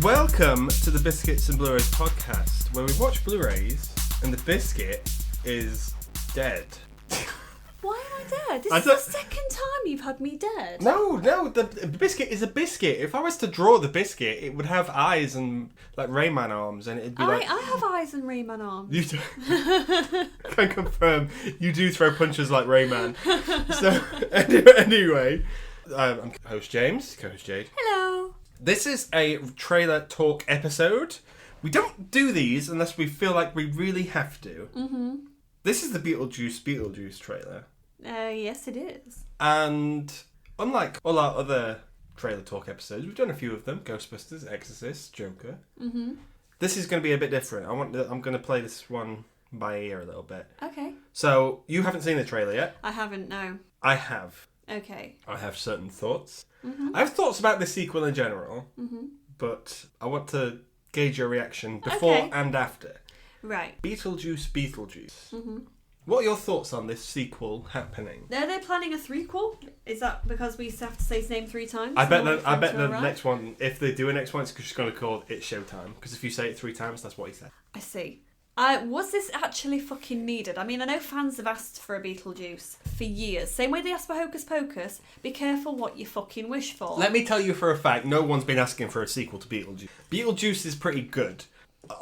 Welcome to the Biscuits and Blurays podcast, where we watch Blu-rays and the biscuit is dead. Why am I dead? This is the second time you've had me dead. No, the biscuit is a biscuit. If I was to draw the biscuit, it would have eyes and like Rayman arms, and it'd be like... I have eyes and Rayman arms. You do. Can confirm you do throw punches like Rayman. So anyway, I'm host James, co-host Jade. Hello. This is a trailer talk episode. We don't do these unless we feel like we really have to. Mm-hmm. This is the Beetlejuice trailer. Yes, it is. And unlike all our other trailer talk episodes, we've done a few of them. Ghostbusters, Exorcist, Joker. Mm-hmm. This is going to be a bit different. I'm going to play this one by ear a little bit. Okay. So, you haven't seen the trailer yet? I haven't, no. I have. Okay. I have certain thoughts. Mm-hmm. I have thoughts about the sequel in general, but I want to gauge your reaction before and after. Right. Beetlejuice Beetlejuice. Mm-hmm. What are your thoughts on this sequel happening? Are they planning a threequel? Is that because we have to say his name 3 times? I bet the next one, if they do a next one, it's just going to call it Showtime. Because if you say it 3 times, that's what he said. I see. Was this actually fucking needed? I mean, I know fans have asked for a Beetlejuice for years. Same way they asked for Hocus Pocus. Be careful what you fucking wish for. Let me tell you for a fact, no one's been asking for a sequel to Beetlejuice. Beetlejuice is pretty good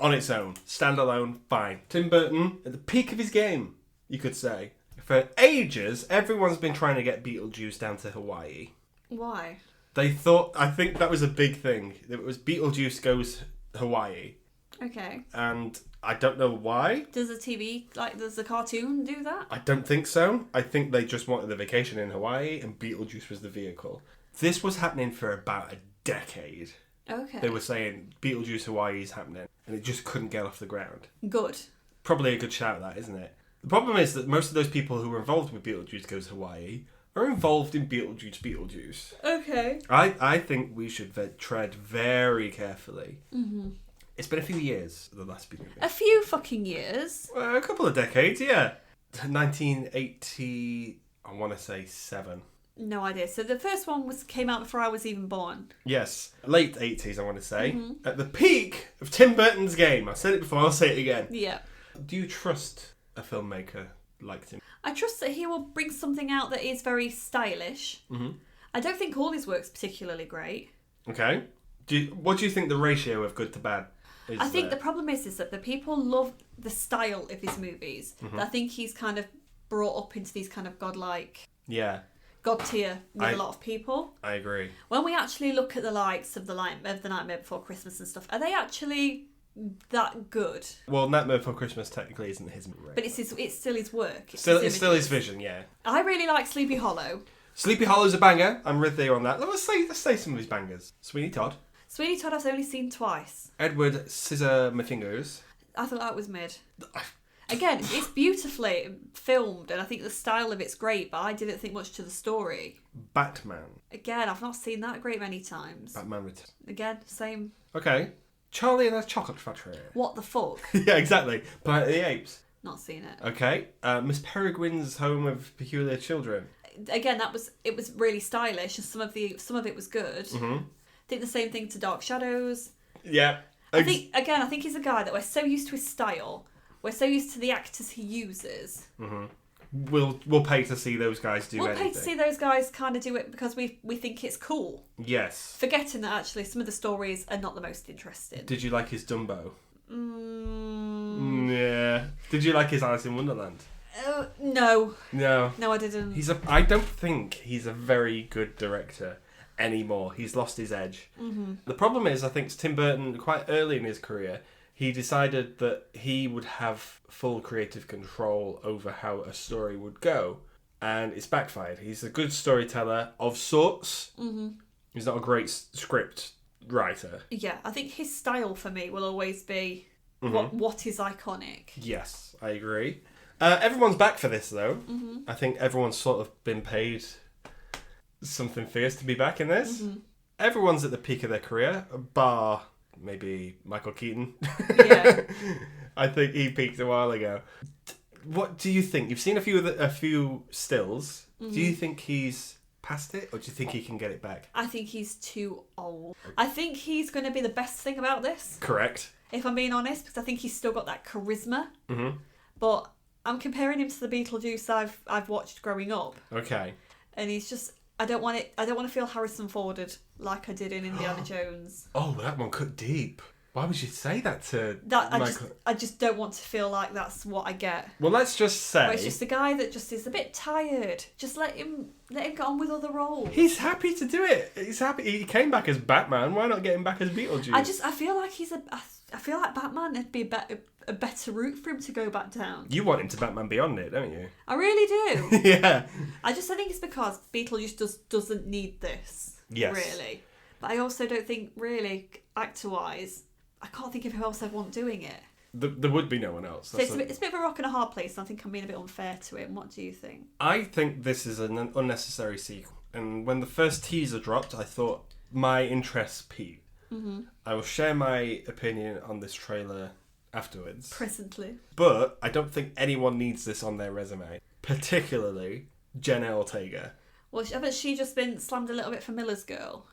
on its own. Standalone, fine. Tim Burton, at the peak of his game, you could say. For ages, everyone's been trying to get Beetlejuice down to Hawaii. Why? They thought, I think that was a big thing. It was Beetlejuice goes Hawaii. Okay. And I don't know why. Does the cartoon do that? I don't think so. I think they just wanted the vacation in Hawaii and Beetlejuice was the vehicle. This was happening for about a decade. Okay. They were saying Beetlejuice Hawaii is happening and it just couldn't get off the ground. Good. Probably a good shout, that, isn't it? The problem is that most of those people who were involved with Beetlejuice Goes Hawaii are involved in Beetlejuice. Okay. I think we should tread very carefully. Mm-hmm. It's been a few years, the last big movie. A few fucking years. A couple of decades, yeah. 1980, I want to say 7. No idea. So the first one came out before I was even born. Yes, late 80s, I want to say. Mm-hmm. At the peak of Tim Burton's game. I said it before, I'll say it again. Yeah. Do you trust a filmmaker like Tim? I trust that he will bring something out that is very stylish. Mm-hmm. I don't think all his work's particularly great. Okay. What do you think the ratio of good to bad is? I think the problem is that the people love the style of his movies. Mm-hmm. I think he's kind of brought up into these kind of godlike... Yeah. God tier with a lot of people. I agree. When we actually look at the likes of the Nightmare Before Christmas and stuff, are they actually that good? Well, Nightmare Before Christmas technically isn't his movie. But it's still his work. It's still his vision, yeah. I really like Sleepy Hollow. Sleepy Hollow's a banger. I'm with you on that. Let's say some of his bangers. Sweeney Todd I've only seen twice. Edward Scissor My Fingers. I thought that was mid. Again, it's beautifully filmed and I think the style of it's great, but I didn't think much to the story. Batman. Again, I've not seen that a great many times. Batman Returns. Again, same. Okay. Charlie and the Chocolate Factory. What the fuck? Yeah, exactly. Planet of the Apes. Not seen it. Okay. Miss Peregrine's Home of Peculiar Children. Again, it was really stylish and some of it was good. Mm-hmm. I think the same thing to Dark Shadows. Yeah. I think he's a guy that we're so used to his style. We're so used to the actors he uses. Mm-hmm. We'll pay to see those guys do anything. We'll pay to see those guys kind of do it because we think it's cool. Yes. Forgetting that actually some of the stories are not the most interesting. Did you like his Dumbo? Yeah. Did you like his Alice in Wonderland? No. No. No, I didn't. I don't think he's a very good director anymore. He's lost his edge. Mm-hmm. The problem is, I think Tim Burton, quite early in his career, he decided that he would have full creative control over how a story would go. And it's backfired. He's a good storyteller of sorts. Mm-hmm. He's not a great script writer. Yeah, I think his style for me will always be what is iconic. Yes, I agree. Everyone's back for this, though. Mm-hmm. I think everyone's sort of been paid something fierce to be back in this. Mm-hmm. Everyone's at the peak of their career, bar... maybe Michael Keaton. Yeah. I think he peaked a while ago. What do you think? You've seen a few stills. Mm-hmm. Do you think he's past it, or do you think he can get it back? I think he's too old. I think he's going to be the best thing about this. Correct. If I'm being honest, because I think he's still got that charisma. Mm-hmm. But I'm comparing him to the Beetlejuice I've watched growing up. Okay. And he's just... I don't want to feel Harrison Forded like I did in Indiana Jones. Oh, that one cut deep. Why would you say that to Michael? I just don't want to feel like that's what I get. Well, let's just say... Where it's just a guy that just is a bit tired. Just let him get on with other roles. He's happy to do it. He's happy. He came back as Batman. Why not get him back as Beetlejuice? I feel like I feel like Batman would be a better route for him to go back down. You want him to Batman Beyond it, don't you? I really do. Yeah. I think it's because Beetlejuice doesn't need this. Yes. Really. But I also don't think, really, actor-wise, I can't think of who else I'd want doing it. There would be no one else. So it's a bit of a rock and a hard place, and I think I'm being a bit unfair to him. What do you think? I think this is an unnecessary sequel. And when the first teaser dropped, I thought my interest peaked. Mm-hmm. I will share my opinion on this trailer afterwards. Presently. But I don't think anyone needs this on their resume. Particularly Jenna Ortega. Well, haven't she just been slammed a little bit for Miller's Girl?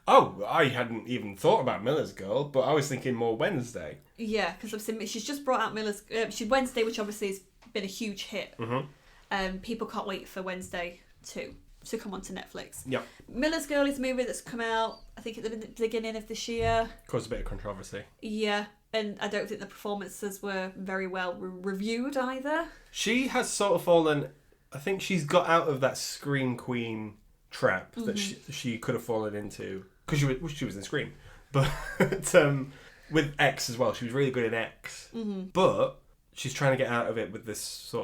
Oh, I hadn't even thought about Miller's Girl, but I was thinking more Wednesday. Yeah, because she's just brought out Wednesday, which obviously has been a huge hit. Mm-hmm. People can't wait for Wednesday to come onto Netflix. Yeah. Miller's Girl is a movie that's come out, I think, at the beginning of this year. Caused a bit of controversy. Yeah, and I don't think the performances were very well reviewed either. She has sort of fallen... I think she's got out of that Scream Queen trap that she could have fallen into. Because she was in Scream. But with X as well. She was really good in X. Mm-hmm. But she's trying to get out of it with this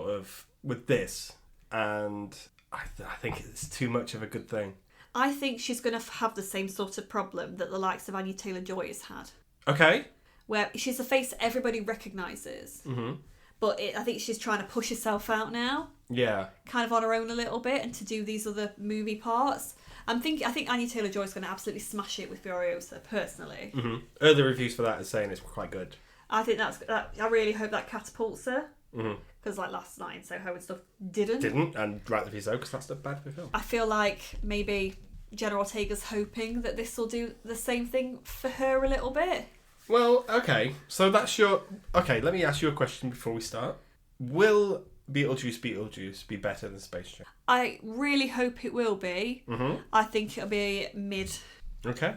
with this. And I think it's too much of a good thing. I think she's going to have the same sort of problem that the likes of Anya Taylor-Joy has had. Okay. Where she's a face that everybody recognises. Mm-hmm. But I think she's trying to push herself out now. Yeah. Kind of on her own a little bit and to do these other movie parts. I think Anya Taylor-Joy is going to absolutely smash it with Furiosa, personally. Mm-hmm. Early reviews for that are saying it's quite good. I think I really hope that catapults her. Because like last night in Soho and stuff didn't, and rightly so, because that's a bad film. I feel like maybe Jenna Ortega's hoping that this will do the same thing for her a little bit. Well, okay, so that's your... Okay, let me ask you a question before we start. Will Beetlejuice be better than Space Jam? I really hope it will be. Mm-hmm. I think it'll be mid. Okay.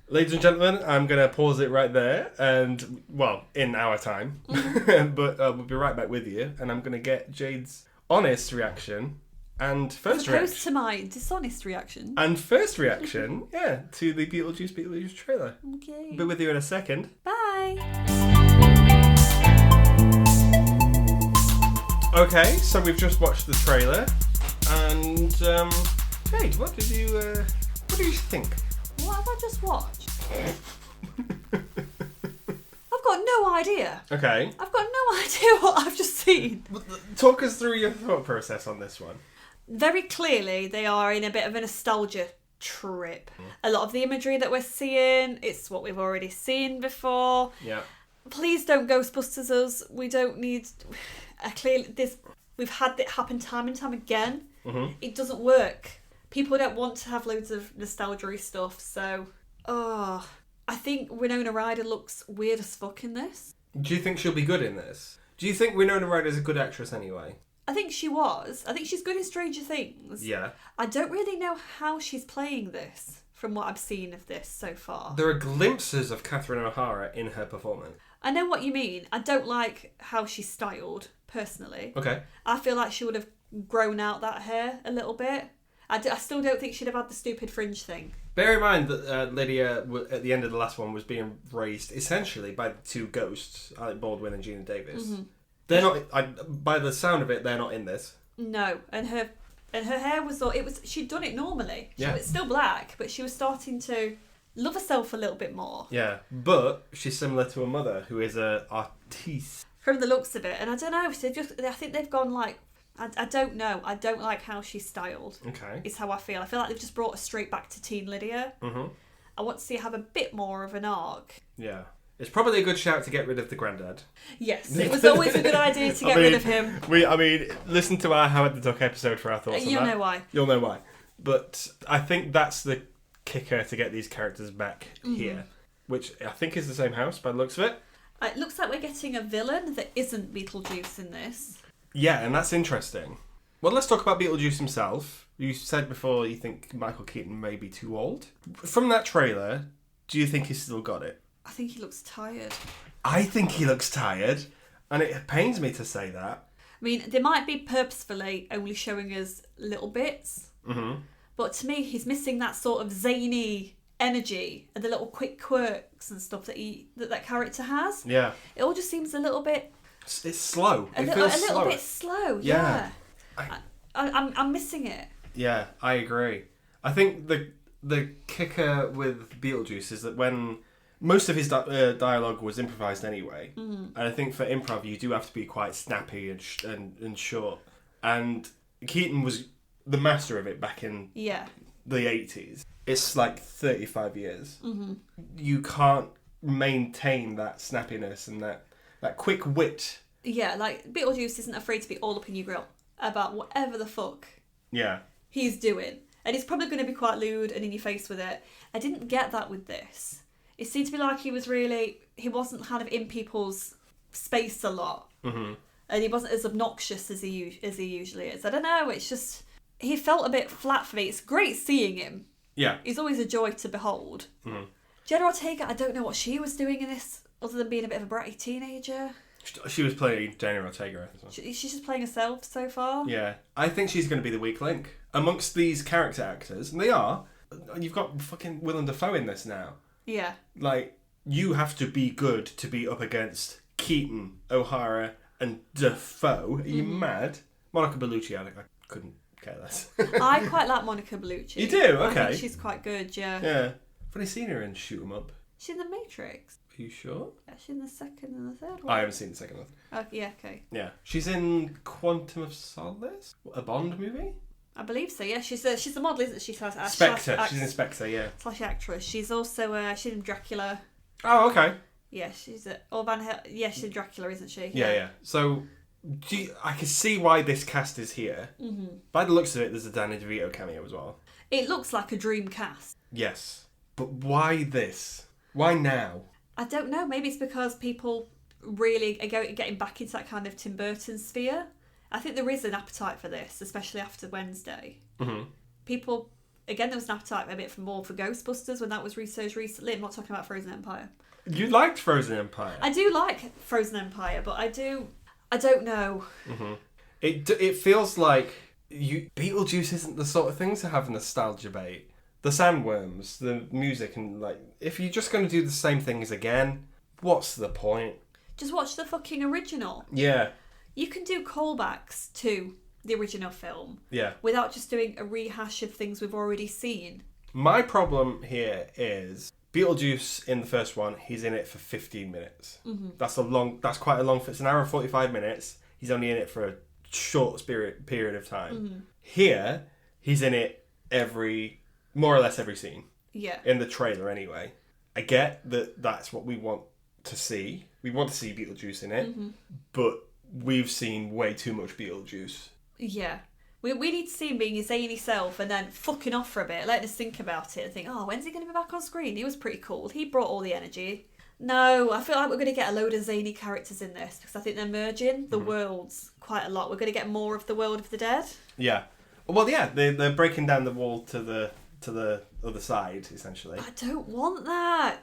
Ladies and gentlemen, I'm going to pause it right there, and, well, in our time, but we'll be right back with you, and I'm going to get Jade's honest reaction and first reaction. As opposed to my dishonest reaction. And first reaction, yeah, to the Beetlejuice trailer. Okay. I'll be with you in a second. Bye. Okay, so we've just watched the trailer, and, Jade, what did you think? What have I just watched? I've got no idea. Okay. I've got no idea what I've just seen. Talk us through your thought process on this one. Very clearly, they are in a bit of a nostalgia trip. A lot of the imagery that we're seeing, it's what we've already seen before. Yeah. Please don't Ghostbusters us. We don't need... We've had it happen time and time again. Mm-hmm. It doesn't work. People don't want to have loads of nostalgia-y stuff, so... I think Winona Ryder looks weird as fuck in this. Do you think she'll be good in this? Do you think Winona Ryder's a good actress anyway? I think she was. I think she's good in Stranger Things. Yeah. I don't really know how she's playing this, from what I've seen of this so far. There are glimpses of Catherine O'Hara in her performance. I know what you mean. I don't like how she's styled, personally. Okay. I feel like she would have grown out that hair a little bit. I still don't think she'd have had the stupid fringe thing. Bear in mind that Lydia, at the end of the last one, was being raised essentially by two ghosts, Alec Baldwin and Gina Davis. Mm-hmm. They're not. By the sound of it, they're not in this. No, and her hair was. She'd done it normally. Yeah. It's still black, but she was starting to love herself a little bit more. Yeah, but she's similar to her mother, who is a artiste. From the looks of it, and I don't know. I think they've gone like. I don't know. I don't like how she's styled. Okay. Is how I feel. I feel like they've just brought her straight back to teen Lydia. Mm-hmm. I want to see her have a bit more of an arc. Yeah. It's probably a good shout to get rid of the granddad. Yes, it was always a good idea to get rid of him. Listen to our Howard the Duck episode for our thoughts on that. You'll know why. You'll know why. But I think that's the kicker to get these characters back here, which I think is the same house by the looks of it. It looks like we're getting a villain that isn't Beetlejuice in this. Yeah, and that's interesting. Well, let's talk about Beetlejuice himself. You said before you think Michael Keaton may be too old. From that trailer, do you think he's still got it? I think he looks tired. I think he looks tired, and it pains me to say that. I mean, they might be purposefully only showing us little bits, but to me, he's missing that sort of zany energy and the little quick quirks and stuff that character has. Yeah. It all just seems a little bit... It's slow. A little bit slow, yeah. I'm missing it. Yeah, I agree. I think the kicker with Beetlejuice is that when most of his dialogue was improvised anyway, and I think for improv you do have to be quite snappy and short. And Keaton was the master of it back in the 80s. It's like 35 years. You can't maintain that snappiness and that quick wit. Yeah, like Beetlejuice isn't afraid to be all up in your grill about whatever the fuck he's doing. And he's probably going to be quite lewd and in your face with it. I didn't get that with this. It seemed to be like he wasn't kind of in people's space a lot. And he wasn't as obnoxious as he usually is. I don't know, it's just... He felt a bit flat for me. It's great seeing him. Yeah. He's always a joy to behold. Jenna Ortega, I don't know what she was doing in this, other than being a bit of a bratty teenager. She was playing Jenna Ortega. She's just playing herself so far. Yeah. I think she's going to be the weak link amongst these character actors. And they are. You've got fucking Willem Dafoe in this now. Yeah. Like, you have to be good to be up against Keaton, O'Hara, and Dafoe. Are you mad? Monica Bellucci, I couldn't care less. I quite like Monica Bellucci. You do? Okay. I think she's quite good, yeah. Yeah. I've only seen her in Shoot 'Em Up. She's in The Matrix. Are you sure? Yeah, she's in the second and the third one. I haven't seen the second one. Oh, yeah, okay. Yeah. She's in Quantum of Solace? A Bond movie? I believe so, yeah. She's a model, isn't she? Spectre. She's in Spectre, yeah. / actress. She's also, she's in Dracula. Oh, okay. Yeah, she's she's in Dracula, isn't she? Yeah. So, I can see why this cast is here. By the looks of it, there's a Danny DeVito cameo as well. It looks like a dream cast. Yes. But why this? Why now? I don't know. Maybe it's because people really are getting back into that kind of Tim Burton sphere. I think there is an appetite for this, especially after Wednesday. People, again, there was an appetite a bit more for Ghostbusters when that was researched recently. I'm not talking about Frozen Empire. You liked Frozen Empire? I do like Frozen Empire, but I don't know. It feels like Beetlejuice isn't the sort of thing to have nostalgia bait. The sandworms, the music, and like, if you're just going to do the same things again, what's the point? Just watch the fucking original. Yeah. You can do callbacks to the original film. Yeah. Without just doing a rehash of things we've already seen. My problem here is Beetlejuice in the first one, he's in it for 15 minutes. That's quite a long, it's an hour and 45 minutes. He's only in it for a short period of time. Here, he's in it more or less every scene. Yeah. In the trailer, anyway. I get that that's what we want to see. We want to see Beetlejuice in it, but we've seen way too much Beetlejuice. Yeah. We need to see him being his zany self and then fucking off for a bit, letting us think about it and think, oh, when's he going to be back on screen? He was pretty cool. He brought all the energy. No, I feel like we're going to get a load of zany characters in this because I think they're merging the worlds quite a lot. We're going to get more of the World of the Dead. Yeah. Well, yeah, they're breaking down the wall to the other side, essentially. I don't want that.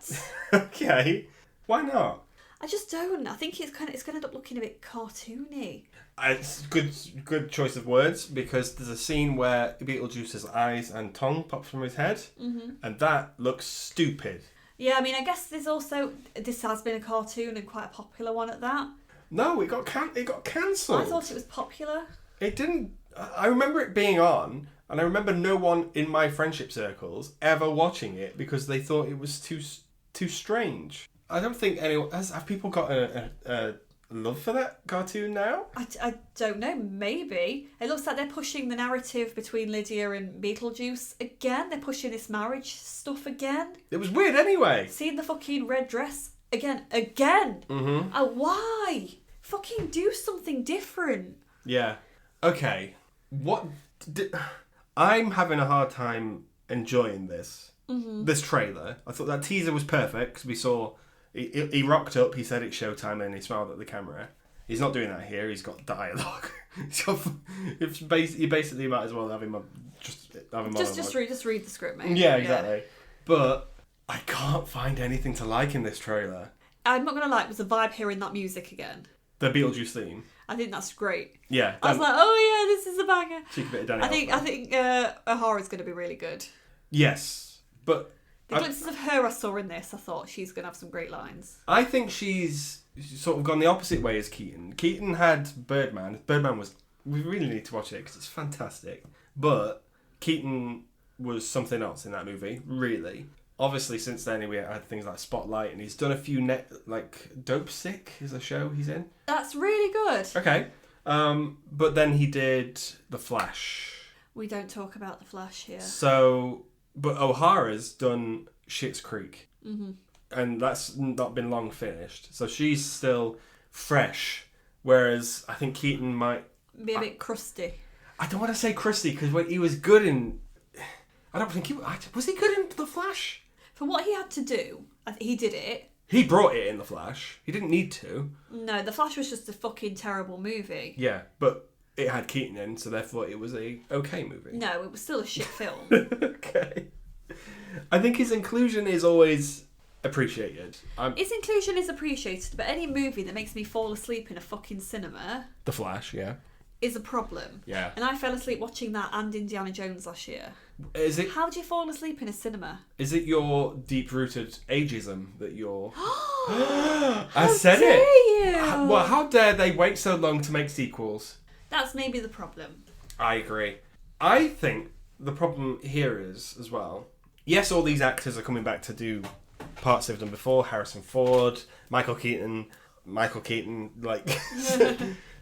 Okay. Why not? I just don't. I think it's going to end up looking a bit cartoony. It's good choice of words, because there's a scene where Beetlejuice's eyes and tongue pop from his head, and that looks stupid. Yeah, I mean, I guess this has been a cartoon and quite a popular one at that. No, it got cancelled. I thought it was popular. It didn't. I remember it being on, and I remember no one in my friendship circles ever watching it because they thought it was too strange. I don't think anyone have people got a love for that cartoon now? I don't know, maybe. It looks like they're pushing the narrative between Lydia and Beetlejuice again. They're pushing this marriage stuff again. It was weird anyway. Seeing the fucking red dress again. Why? Fucking do something different. Yeah. Okay. I'm having a hard time enjoying this. This trailer. I thought that teaser was perfect because we saw he rocked up. He said it's showtime and he smiled at the camera. He's not doing that here. He's got dialogue. You basically might as well have him just read the script, mate. Yeah, exactly. Yeah. But I can't find anything to like in this trailer. I'm not gonna lie. It was a vibe hearing that music again. The Beetlejuice theme. I think that's great. Yeah. I was like, oh yeah, this is a banger. Cheeky bit of Danny. I think O'Hara's going to be really good. Yes, but the glimpses of her I saw in this, I thought she's going to have some great lines. I think she's sort of gone the opposite way as Keaton. Keaton had Birdman. Birdman was... We really need to watch it because it's fantastic. But Keaton was something else in that movie, really. Obviously, since then, we had things like Spotlight, and he's done a few Dope Sick is a show he's in. That's really good. Okay. But then he did The Flash. We don't talk about The Flash here. So, but O'Hara's done Schitt's Creek. Mm-hmm. And that's not been long finished. So she's still fresh. Whereas I think Keaton might... be a bit crusty. I don't want to say crusty, because when he was good in... I don't think he... Was he good in The Flash? For what he had to do, he did it. He brought it in The Flash. He didn't need to. No, The Flash was just a fucking terrible movie. Yeah, but it had Keaton in, so therefore it was a okay movie. No, it was still a shit film. Okay. I think his inclusion is always appreciated. His inclusion is appreciated, but any movie that makes me fall asleep in a fucking cinema... The Flash, yeah. ...is a problem. Yeah. And I fell asleep watching that and Indiana Jones last year. Is it? How do you fall asleep in a cinema? Is it your deep-rooted ageism that you're... I said it! You? Well, how dare they wait so long to make sequels? That's maybe the problem. I agree. I think the problem here is, as well... Yes, all these actors are coming back to do parts they've done before. Harrison Ford, Michael Keaton, like...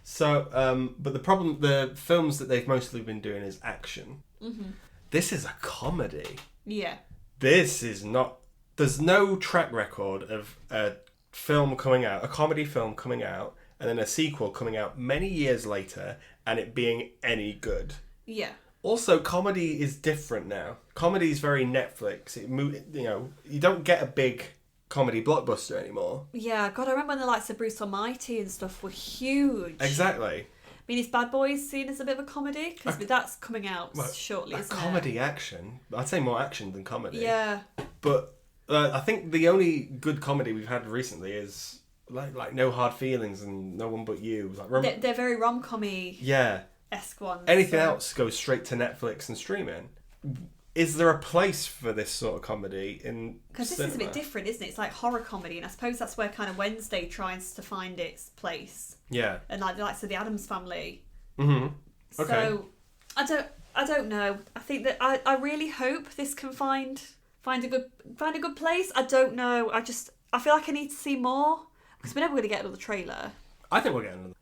So, but the problem... The films that they've mostly been doing is action. Mm-hmm. This is a comedy. Yeah. This is not... There's no track record of a film coming out, a comedy film coming out, and then a sequel coming out many years later, and it being any good. Yeah. Also, comedy is different now. Comedy is very Netflix. You don't get a big comedy blockbuster anymore. Yeah, God, I remember when the likes of Bruce Almighty and stuff were huge. Exactly. I mean, is Bad Boys seen as a bit of a comedy? Because that's coming out shortly, isn't it? Comedy action. I'd say more action than comedy. Yeah. But I think the only good comedy we've had recently is like No Hard Feelings and No One But You. They're very rom-com-y. Yeah. Esque ones. Anything else goes straight to Netflix and streaming. Is there a place for this sort of comedy in Because this is a bit different, isn't it? It's like horror comedy, and I suppose that's where kind of Wednesday tries to find its place. Yeah. And like the likes of the Addams Family. Mm-hmm. Okay. So I don't know. I think that I really hope this can find a good place. I don't know. I feel like I need to see more because we're never going to get another trailer. I think we'll get another.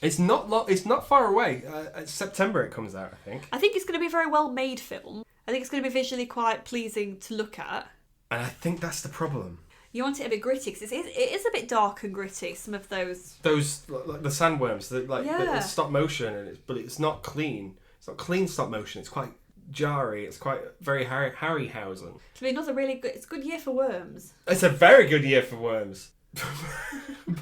It's not far away. September it comes out, I think. I think it's going to be a very well made film. I think it's going to be visually quite pleasing to look at. And I think that's the problem. You want it a bit gritty because it is a bit dark and gritty. Some of those like the sandworms, the stop motion, but it's not clean. It's not clean stop motion. It's quite jarry. It's quite very Harryhausen. It'll be another really good. It's a good year for worms. It's a very good year for worms.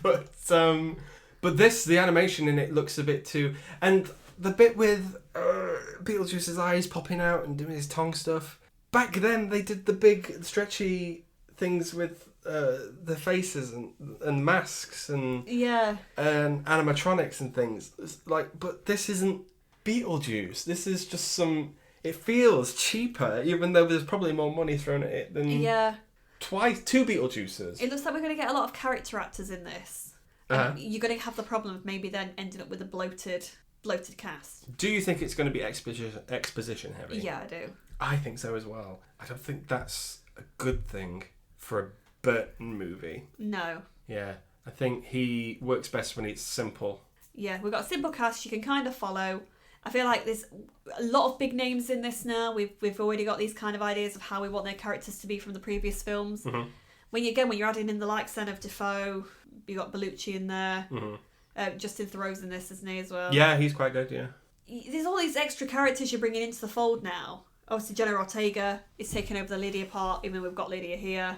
But the animation in it looks a bit too... And the bit with Beetlejuice's eyes popping out and doing his tongue stuff. Back then, they did the big stretchy things with the faces and masks and animatronics and things. But this isn't Beetlejuice. This is just some... It feels cheaper, even though there's probably more money thrown at it than... Yeah. Two Beetlejuices. It looks like we're going to get a lot of character actors in this. You're going to have the problem of maybe then ending up with a bloated cast. Do you think it's going to be exposition heavy? Yeah, I do. I think so as well. I don't think that's a good thing for a Burton movie. No. Yeah, I think he works best when it's simple. Yeah, we've got a simple cast you can kind of follow. I feel like there's a lot of big names in this now. We've already got these kind of ideas of how we want their characters to be from the previous films. Mm-hmm. When you're adding in the likes then of Defoe, you got Bellucci in there. Mm-hmm. Justin Theroux's in this, isn't he, as well? Yeah, he's quite good, yeah. there's all these extra characters you're bringing into the fold now. Obviously, Jenna Ortega is taking over the Lydia part, even though we've got Lydia here.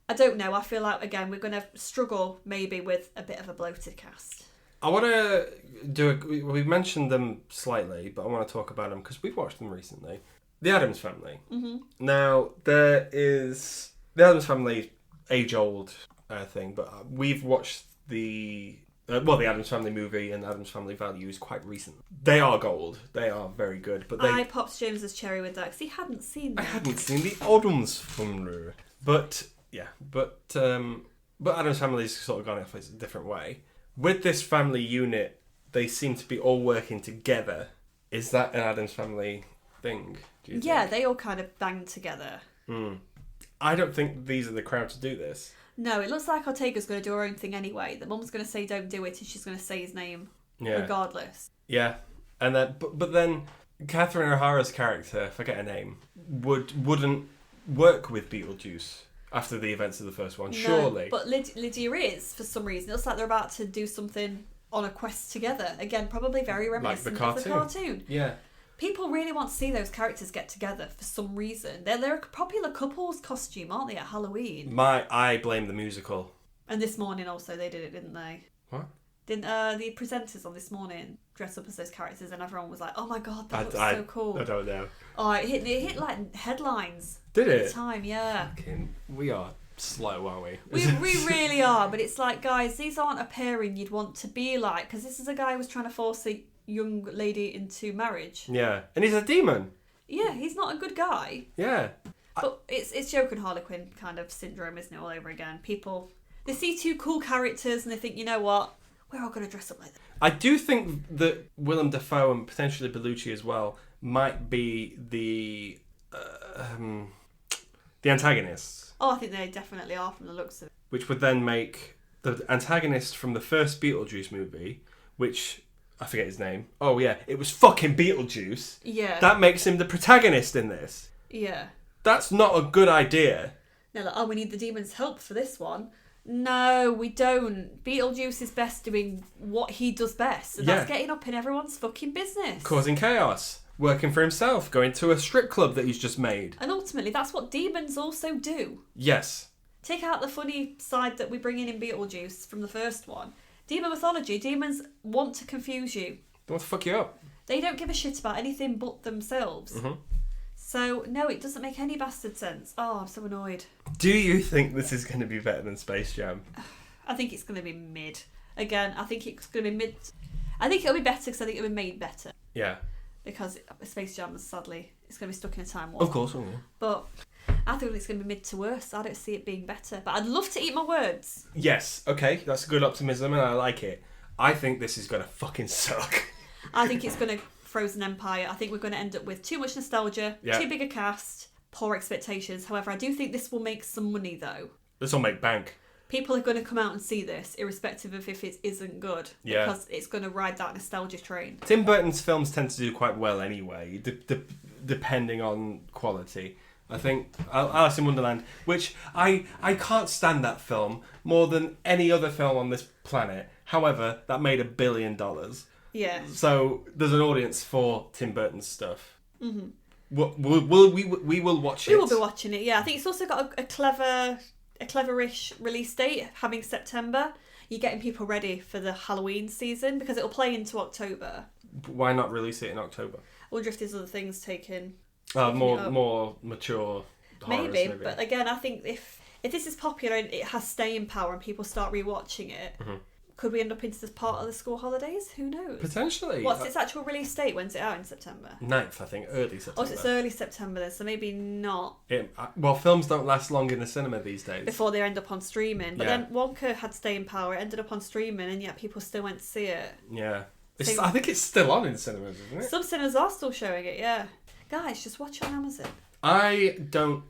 I don't know. I feel like, again, we're going to struggle maybe with a bit of a bloated cast. I want to we mentioned them slightly, but I want to talk about them because we've watched them recently. The Addams Family. Now, there is... The Addams Family, age-old thing, but we've watched the Addams Family movie and Addams Family Values quite recently. They are gold. They are very good. But I popped James's cherry with that because he hadn't seen them. I hadn't seen the Addams Family. But Addams Family's sort of gone off a different way. With this family unit, they seem to be all working together. Is that an Addams Family thing, do you think? Yeah, they all kind of bang together. I don't think these are the crowd to do this. No, it looks like Ortega's going to do her own thing anyway. The mum's going to say don't do it and she's going to say his name regardless. Yeah. And then, but then Catherine O'Hara's character, forget her name, wouldn't work with Beetlejuice after the events of the first one, surely. But Lydia is, for some reason. It looks like they're about to do something on a quest together. Again, probably very reminiscent of the cartoon. Yeah. People really want to see those characters get together for some reason. They're a popular couples costume, aren't they, at Halloween? I blame the musical. And This Morning also, they did it, didn't they? What? Didn't the presenters on This Morning dress up as those characters and everyone was like, oh my god, that looks so cool. I don't know. Oh, it hit like headlines. Did it? At the time, yeah. We are slow, aren't we? We really are, but it's like, guys, these aren't a pairing you'd want to be like, because this is a guy who was trying to force a young lady into marriage. Yeah, and he's a demon. Yeah, he's not a good guy. Yeah. But it's Joker and Harlequin kind of syndrome, isn't it, all over again? People, they see two cool characters and they think, you know what, we're all going to dress up like that. I do think that Willem Dafoe and potentially Bellucci as well might be the antagonists. Oh, I think they definitely are from the looks of it. Which would then make the antagonist from the first Beetlejuice movie, which... I forget his name. Oh, yeah. It was fucking Beetlejuice. Yeah. That makes him the protagonist in this. Yeah. That's not a good idea. They're like, oh, we need the demon's help for this one. No, we don't. Beetlejuice is best doing what he does best. And that's getting up in everyone's fucking business. Causing chaos. Working for himself. Going to a strip club that he's just made. And ultimately, that's what demons also do. Yes. Take out the funny side that we bring in Beetlejuice from the first one. Demon mythology, demons want to confuse you. They want to fuck you up. They don't give a shit about anything but themselves. So, no, it doesn't make any bastard sense. Oh, I'm so annoyed. Do you think this is going to be better than Space Jam? I think it's going to be mid. Again, I think it's going to be mid. I think it'll be better because I think it'll be made better. Yeah. Because Space Jam, sadly, it's going to be stuck in a time warp. Of course, yeah. But I think it's going to be mid to worse. I don't see it being better. But I'd love to eat my words. Yes, okay, that's good optimism and I like it. I think this is going to fucking suck. I think it's going to Frozen Empire. I think we're going to end up with too much nostalgia, too big a cast, poor expectations. However, I do think this will make some money, though. This will make bank. People are going to come out and see this, irrespective of if it isn't good. Yeah. Because it's going to ride that nostalgia train. Tim Burton's films tend to do quite well anyway, depending on quality. I think Alice in Wonderland, which I can't stand that film more than any other film on this planet. However, that made $1 billion. Yeah. So there's an audience for Tim Burton's stuff. Mm-hmm. We will watch it. We will be watching it. Yeah, I think it's also got a cleverish release date, having September. You're getting people ready for the Halloween season because it'll play into October. Why not release it in October? I wonder if there's other things taken. More mature horrors, maybe. But again, I think if this is popular and it has staying power and people start rewatching it, could we end up into this part of the school holidays? Who knows? Potentially. What's its actual release date? When's it out in September? 9th, I think. Early September. Oh, so it's early September then, so maybe not. Well, films don't last long in the cinema these days. Before they end up on streaming. But then Wonka had staying power, it ended up on streaming, and yet people still went to see it. Yeah. I think it's still on in cinemas, isn't it? Some cinemas are still showing it, yeah. Guys, just watch it on Amazon. I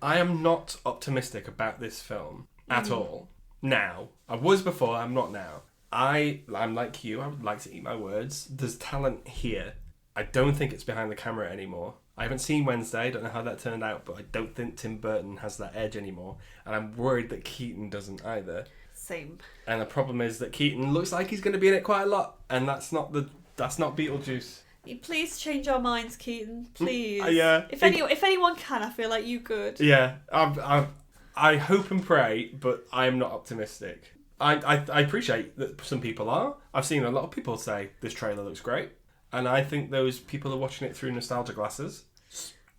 am not optimistic about this film at all. Now. I was before, I'm not now. I'm like you, I would like to eat my words. There's talent here. I don't think it's behind the camera anymore. I haven't seen Wednesday, I don't know how that turned out, but I don't think Tim Burton has that edge anymore. And I'm worried that Keaton doesn't either. Same. And the problem is that Keaton looks like he's going to be in it quite a lot. And that's not Beetlejuice. Please change our minds, Keaton. Please. Yeah. If anyone can, I feel like you could. Yeah. I hope and pray, but I am not optimistic. I appreciate that some people are. I've seen a lot of people say this trailer looks great, and I think those people are watching it through nostalgia glasses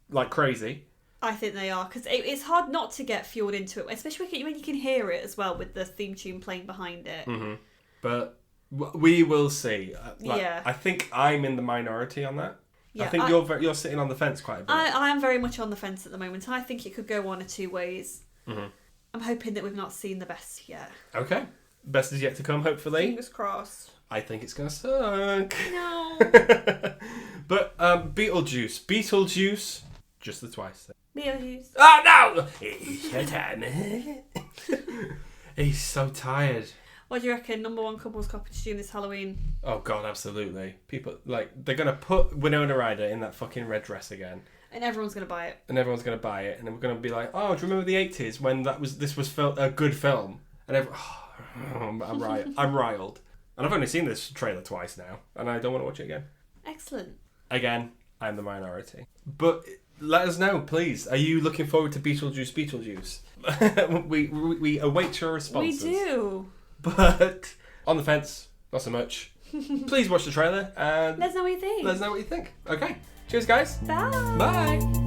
like crazy. I think they are, because it's hard not to get fueled into it, especially when you can hear it as well with the theme tune playing behind it. Mm-hmm. But we will see. Yeah. I think I'm in the minority on that. Yeah, I think you're sitting on the fence quite a bit. I am very much on the fence at the moment. I think it could go one or two ways. Mm-hmm. I'm hoping that we've not seen the best yet. Okay. Best is yet to come, hopefully. Fingers crossed. I think it's going to suck. No. But Beetlejuice, just the twice. Beetlejuice. Oh, no! It's your time. He's so tired. What do you reckon? Number one couples costume this Halloween? Oh, God, absolutely. People, they're going to put Winona Ryder in that fucking red dress again. And everyone's going to buy it. And then we're going to be like, oh, do you remember the 80s when this was a good film? And I'm riled. And I've only seen this trailer twice now, and I don't want to watch it again. Excellent. Again, I'm the minority. But let us know, please. Are you looking forward to Beetlejuice? We await your responses. We do. But on the fence, not so much. Please watch the trailer and let us know what you think. Okay. Cheers, guys. Bye. Bye.